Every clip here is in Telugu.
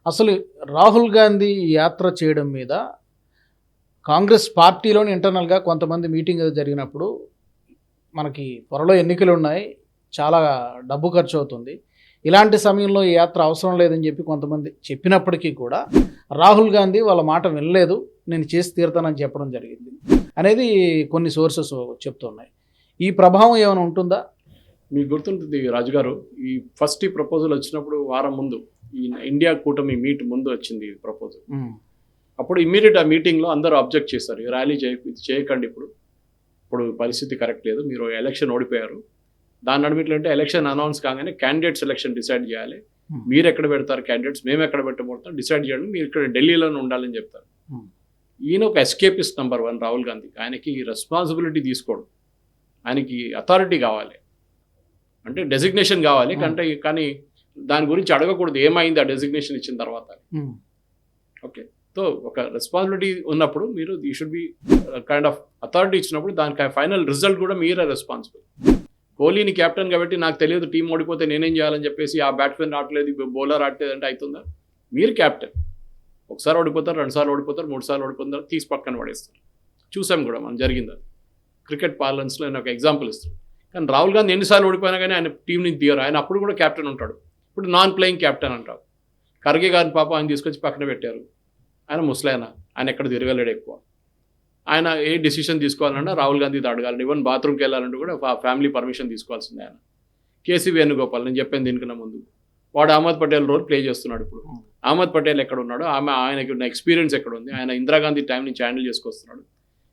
అసలు రాహుల్ గాంధీ ఈ యాత్ర చేయడం మీద కాంగ్రెస్ పార్టీలోని ఇంటర్నల్గా కొంతమంది మీటింగ్ జరిగినప్పుడు మనకి త్వరలో ఎన్నికలు ఉన్నాయి, చాలా డబ్బు ఖర్చు అవుతుంది, ఇలాంటి సమయంలో ఈ యాత్ర అవసరం లేదని చెప్పి కొంతమంది చెప్పినప్పటికీ కూడా రాహుల్ గాంధీ వాళ్ళ మాట వినలేదు, నేను చేసి తీరుతానని చెప్పడం జరిగింది అనేది కొన్ని సోర్సెస్ చెప్తున్నాయి. ఈ ప్రభావం ఏమైనా ఉంటుందా? మీకు గుర్తుంటుంది రాజుగారు, ఈ ఫస్ట్ ఈ ప్రపోజల్ వచ్చినప్పుడు వారం ముందు ఈ ఇండియా కూటమి మీట్ ముందు వచ్చింది ఈ ప్రపోజల్. అప్పుడు ఇమ్మీడియట్ ఆ మీటింగ్లో అందరూ అబ్జెక్ట్ చేశారు, ర్యాలీ చేయకండి, ఇప్పుడు పరిస్థితి కరెక్ట్ లేదు, మీరు ఎలక్షన్ ఓడిపోయారు, దాని నడిమిట్లో అంటే ఎలక్షన్ అనౌన్స్ కాగానే క్యాండిడేట్ సెలక్షన్ డిసైడ్ చేయాలి, మీరు ఎక్కడ పెడతారు క్యాండిడేట్స్, మేము ఎక్కడ పెట్టబోతాం డిసైడ్ చేయండి, మీరు ఇక్కడ ఢిల్లీలోనే ఉండాలని చెప్తారు. ఈయన ఒక ఎస్కేపిస్ట్ నెంబర్ 1 రాహుల్ గాంధీ. ఆయనకి రెస్పాన్సిబిలిటీ తీసుకోడు, ఆయనకి అథారిటీ కావాలి, అంటే డెసిగ్నేషన్ కావాలి, కానీ దాని గురించి అడగకూడదు ఏమైంది ఆ డెసిగ్నేషన్ ఇచ్చిన తర్వాత. ఓకే, సో ఒక రెస్పాన్సిబిలిటీ ఉన్నప్పుడు మీరు you should be kind of authority ఇచ్చినప్పుడు దానికి ఫైనల్ రిజల్ట్ కూడా మీరే రెస్పాన్సిబుల్. కోహ్లీని కెప్టెన్ కాబట్టి నాకు తెలియదు టీం ఓడిపోతే నేనేం చేయాలని చెప్పేసి ఆ బ్యాట్స్మెన్ ఆడలేదు, బౌలర్ ఆడలేదు అంటే అవుతుందా? మీరు క్యాప్టెన్, ఒకసారి ఓడిపోతారు, 2 సార్లు ఓడిపోతారు, 3 సార్లు ఓడిపోతారు, తీసి పక్కన పడేస్తారు. చూసాం కూడా మనం జరిగింది, అది క్రికెట్ పార్లెన్స్లో నేను ఒక ఎగ్జాంపుల్ ఇస్తాను. కానీ రాహుల్ గాంధీ ఎన్నిసార్లు ఓడిపోయినా కానీ ఆయన టీంని దిగరు, ఆయన అప్పుడు కూడా క్యాప్టెన్ ఉంటాడు. ఇప్పుడు నాన్ ప్లేయింగ్ క్యాప్టెన్ అంటారు. ఖర్గే గారిని పాపం ఆయన తీసుకొచ్చి పక్కన పెట్టారు, ఆయన ముసలాయన, ఆయన ఎక్కడ తిరగలేడు ఎక్కువ. ఆయన ఏ డిసిషన్ తీసుకోవాలన్నా రాహుల్ గాంధీతో అడగాలి, ఈవెన్ బాత్రూమ్కి వెళ్ళాలంటే కూడా ఫ్యామిలీ పర్మిషన్ తీసుకోవాల్సిందే ఆయన. కేసీ వేణుగోపాల్, నేను చెప్పాను దీనికన్నా ముందు, వాడు అహ్మద్ పటేల్ రోల్ ప్లే చేస్తున్నాడు. ఇప్పుడు అహ్మద్ పటేల్ ఎక్కడ ఉన్నాడు, ఆయనకి ఉన్న ఎక్స్పీరియన్స్ ఎక్కడ ఉంది, ఆయన ఇందిరాగాంధీ టైం నుంచి హ్యాండిల్ చేసుకొస్తున్నాడు.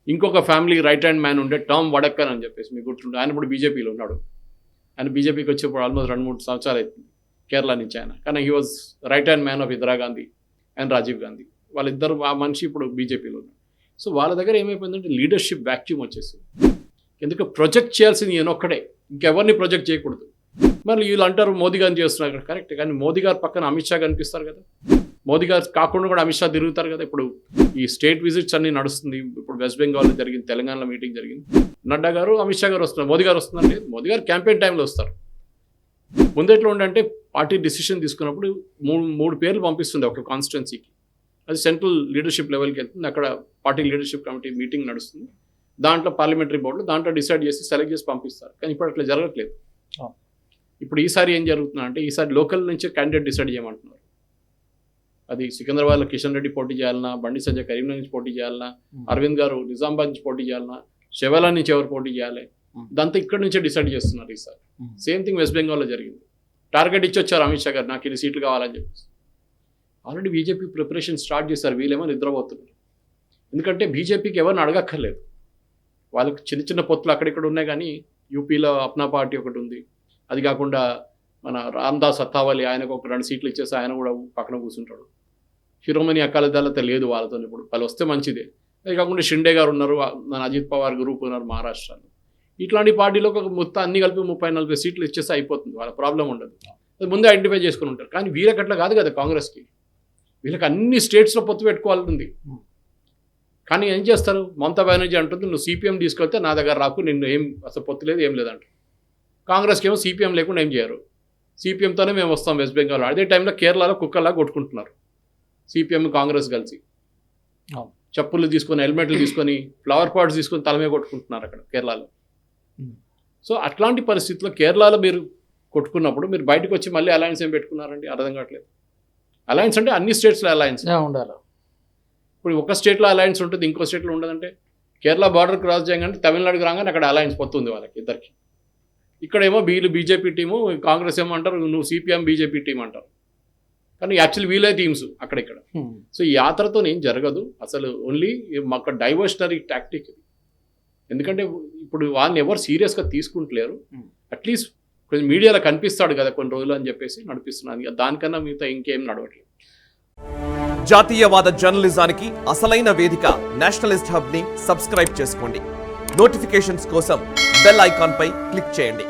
ఇంకొక ఫ్యామిలీ రైట్ హ్యాండ్ మ్యాన్ ఉండే టామ్ వడక్కర్ అని చెప్పేసి మీకు గుర్తుండే, ఆయన ఇప్పుడు బీజేపీలో ఉన్నాడు. ఆయన బీజేపీకి వచ్చేప్పుడు ఆల్మోస్ట్ 2-3 సంవత్సరాలు అవుతుంది కేరళ నుంచి ఆయన, కానీ he was right hand man of Indira Gandhi and Rajiv Gandhi. వాళ్ళిద్దరు ఆ మనిషి ఇప్పుడు బీజేపీలో ఉన్నారు. సో వాళ్ళ దగ్గర ఏమైపోయిందంటే లీడర్షిప్ వ్యాక్యూమ్ వచ్చేసింది. ఎందుకంటే ప్రొజెక్ట్ చేయాల్సింది ఈయనొక్కడే, ఇంకెవరిని ప్రొజెక్ట్ చేయకూడదు. మరి వీళ్ళు అంటారు మోదీ గారిని చేస్తున్నారు, కరెక్ట్, కానీ మోదీ గారు పక్కన అమిత్ షా కనిపిస్తారు కదా, మోదీ గారు కాకుండా కూడా అమిత్ షా తిరుగుతారు కదా. ఇప్పుడు ఈ స్టేట్ విజిట్స్ అన్ని నడుస్తుంది, ఇప్పుడు వెస్ట్ బెంగాల్లో జరిగింది, తెలంగాణలో మీటింగ్ జరిగింది, నడ్డా గారు అమిత్ షా గారు వస్తున్నారు, మోదీ గారు వస్తున్నారు లేదు, మోదీ గారు క్యాంపెయిన్ టైంలో వస్తారు. ముందు ఎట్లా ఉండంటే పార్టీ డిసిషన్ తీసుకున్నప్పుడు 3 పేర్లు పంపిస్తుంది ఒక కాన్స్టిట్యున్సీకి, అది సెంట్రల్ లీడర్షిప్ లెవెల్కి వెళ్తుంది, అక్కడ పార్టీ లీడర్షిప్ కమిటీ మీటింగ్ నడుస్తుంది, దాంట్లో పార్లమెంటరీ బోర్డులో దాంట్లో డిసైడ్ చేసి సెలెక్ట్ చేసి పంపిస్తారు. కానీ ఇప్పుడు అట్లా జరగట్లేదు. ఇప్పుడు ఈసారి ఏం జరుగుతుందంటే అంటే ఈసారి లోకల్ నుంచే క్యాండిడేట్ డిసైడ్ చేయమంటున్నారు. అది సికింద్రాబాద్లో కిషన్ రెడ్డి పోటీ చేయాలన్నా, బండి సంజయ్ కరీంనగర్ నుంచి పోటీ చేయాలన్నా, అరవింద్ గారు నిజామాబాద్ నుంచి పోటీ చేయాలన్నా, శివలా నుంచి ఎవరు పోటీ చేయాలి, దాంతో ఇక్కడ నుంచే డిసైడ్ చేస్తున్నారు ఈసారి. సేమ్ థింగ్ వెస్ట్ బెంగాల్లో జరిగింది. టార్గెట్ ఇచ్చి వచ్చారు అమిత్ షా గారు, నాకు 2 సీట్లు కావాలని చెప్పేసి. ఆల్రెడీ బీజేపీ ప్రిపరేషన్ స్టార్ట్ చేశారు, వీళ్ళేమో నిద్రపోతున్నారు. ఎందుకంటే బీజేపీకి ఎవరిని అడగక్కర్లేదు, వాళ్ళకి చిన్న చిన్న పొత్తులు అక్కడిక్కడ ఉన్నాయి. కానీ యూపీలో అప్నా పార్టీ ఒకటి ఉంది, అది కాకుండా మన రామ్దాస్ అత్తావలి ఆయనకు ఒక 2 సీట్లు ఇచ్చేసి ఆయన కూడా పక్కన కూర్చుంటాడు. శిరోమణి అకాలీదళ లేదు వాళ్ళతో, ఇప్పుడు వాళ్ళు వస్తే మంచిదే. అది కాకుండా షిండే గారు ఉన్నారు, మన అజిత్ పవార్ గ్రూప్ ఉన్నారు మహారాష్ట్రలో. ఇట్లాంటి పార్టీలోకి ఒక మొత్తం అన్ని కలిపి 30-40 సీట్లు ఇచ్చేస్తే అయిపోతుంది, వాళ్ళ ప్రాబ్లం ఉండదు. అది ముందే ఐడెంటిఫై చేసుకుని ఉంటారు. కానీ వీళ్ళకి అట్లా కాదు కదా, కాంగ్రెస్కి వీళ్ళకి అన్ని స్టేట్స్లో పొత్తు పెట్టుకోవాలని ఉంది. కానీ ఏం చేస్తారు, మమతా బెనర్జీ అంటుంది నువ్వు సిపిఎం తీసుకెళ్తే నా దగ్గర రాకు, నిన్ను ఏం అసలు పొత్తు లేదు ఏం లేదంట. కాంగ్రెస్కి ఏమో సిపిఎం లేకుండా ఏం చేయరు, సిపిఎంతోనే మేము వస్తాం వెస్ట్ బెంగాల్. అదే టైంలో కేరళలో కుక్కల్లా కొట్టుకుంటున్నారు సిపిఎం కాంగ్రెస్ కలిసి. చెప్పులు తీసుకొని, హెల్మెట్లు తీసుకొని, ఫ్లవర్ పాట్స్ తీసుకొని తలమే కొట్టుకుంటున్నారు అక్కడ కేరళలో. సో అట్లాంటి పరిస్థితుల్లో కేరళలో మీరు కొట్టుకున్నప్పుడు మీరు బయటకు వచ్చి మళ్ళీ అలయన్స్ ఏం పెట్టుకున్నారండి, అర్థం కావట్లేదు. అలయన్స్ అంటే అన్ని స్టేట్స్లో అలయన్స్ ఉండాలి. ఇప్పుడు ఒక స్టేట్లో అలయన్స్ ఉంటుంది, ఇంకో స్టేట్లో ఉండదంటే కేరళ బార్డర్ క్రాస్ చేయగానే తమిళనాడుకి రాగానే అక్కడ అలయన్స్ పొత్తుంది వాళ్ళకి ఇద్దరికి. ఇక్కడేమో వీళ్ళు బీజేపీ టీము, కాంగ్రెస్ ఏమో అంటారు నువ్వు సిపిఎం బీజేపీ టీం అంటారు. కానీ యాక్చువల్లీ వీళ్ళే టీమ్స్ అక్కడిక్కడ. సో ఈ యాత్రతో ఏం జరగదు అసలు, ఓన్లీ ఒక డైవర్షనరీ టాక్టిక్ ఇది. ఎందుకంటే ఇప్పుడు వాళ్ళని ఎవరు సీరియస్గా తీసుకుంటలేరు, అట్లీస్ట్ కొంచెం మీడియాలో కనిపిస్తాడు కదా కొన్ని రోజులు అని చెప్పేసి నడిపిస్తున్నాను, దానికన్నా మిగతా ఇంకేం నడవట్లేదు. జాతీయవాద జర్నలిజానికి అసలైన వేదిక నేషనలిస్ట్ హబ్ ని సబ్స్క్రైబ్ చేసుకోండి. నోటిఫికేషన్స్ కోసం బెల్ ఐకాన్ పై క్లిక్ చేయండి.